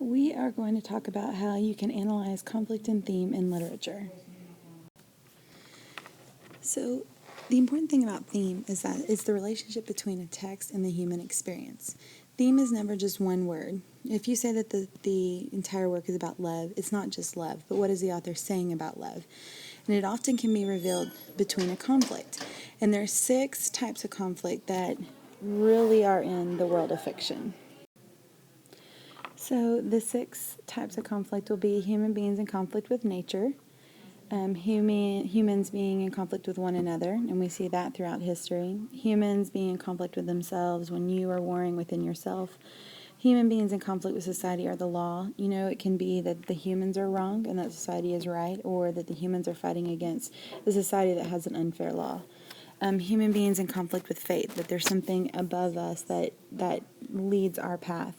We are going to talk about how you can analyze conflict and theme in literature. So, the important thing about theme is that it's the relationship between a text and the human experience. Theme is never just one word. If you say that the entire work is about love, it's not just love, but what is the author saying about love? And it often can be revealed between a conflict. And there are 6 types of conflict that really are in the world of fiction. So the 6 types of conflict will be human beings in conflict with nature, humans being in conflict with one another, and we see that throughout history. Humans being in conflict with themselves when you are warring within yourself. Human beings in conflict with society or the law. You know, it can be that the humans are wrong and that society is right, or that the humans are fighting against the society that has an unfair law. Human beings in conflict with fate, that there's something above us that leads our path.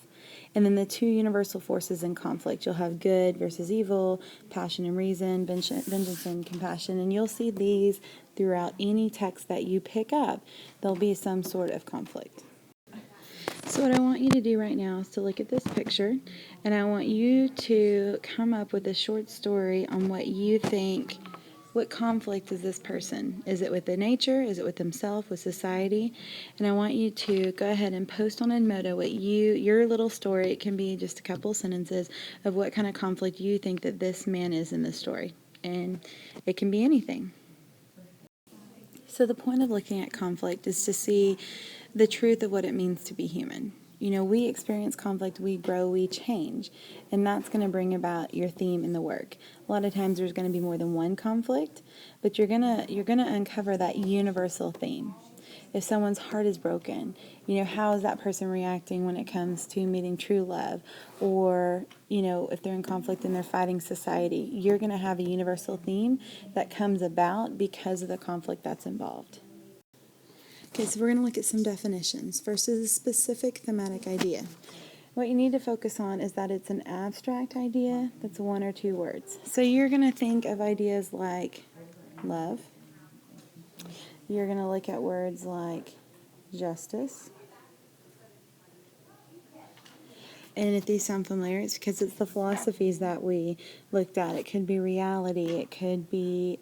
And then the 2 universal forces in conflict. You'll have good versus evil, passion and reason, vengeance and compassion. And you'll see these throughout any text that you pick up. There'll be some sort of conflict. So what I want you to do right now is to look at this picture, and I want you to come up with a short story on what you think. What conflict is this person? Is it with the nature? Is it with himself? With society? And I want you to go ahead and post on Edmodo what your little story. It can be just a couple sentences of what kind of conflict you think that this man is in this story. And it can be anything. So the point of looking at conflict is to see the truth of what it means to be human. You know, we experience conflict, we grow, we change, and that's going to bring about your theme in the work. A lot of times there's going to be more than one conflict, but you're going to uncover that universal theme. If someone's heart is broken, you know, how is that person reacting when it comes to meeting true love? Or, you know, if they're in conflict and they're fighting society, you're going to have a universal theme that comes about because of the conflict that's involved. Okay, so we're going to look at some definitions. First is a specific thematic idea. What you need to focus on is that it's an abstract idea that's 1 or 2 words. So you're going to think of ideas like love. You're going to look at words like justice. And if these sound familiar, it's because it's the philosophies that we looked at. It could be reality. It could be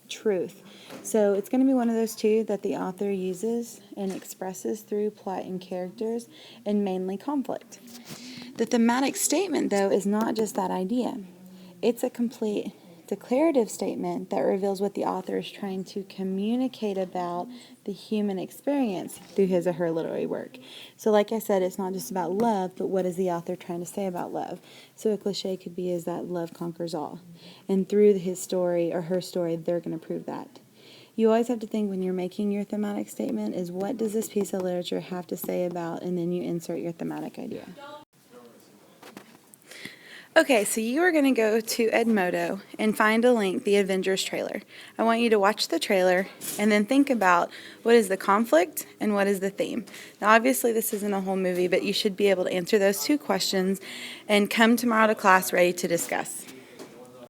truth. So it's going to be one of those 2 that the author uses and expresses through plot and characters, and mainly conflict. The thematic statement, though, is not just that idea. It's a complete declarative statement that reveals what the author is trying to communicate about the human experience through his or her literary work. So like I said, it's not just about love, but what is the author trying to say about love? So a cliche could be is that love conquers all. And through his story or her story, they're going to prove that. You always have to think when you're making your thematic statement is what does this piece of literature have to say about, and then you insert your thematic idea. Okay, so you are going to go to Edmodo and find a link, the Avengers trailer. I want you to watch the trailer and then think about what is the conflict and what is the theme. Now, obviously, this isn't a whole movie, but you should be able to answer those 2 questions and come tomorrow to class ready to discuss.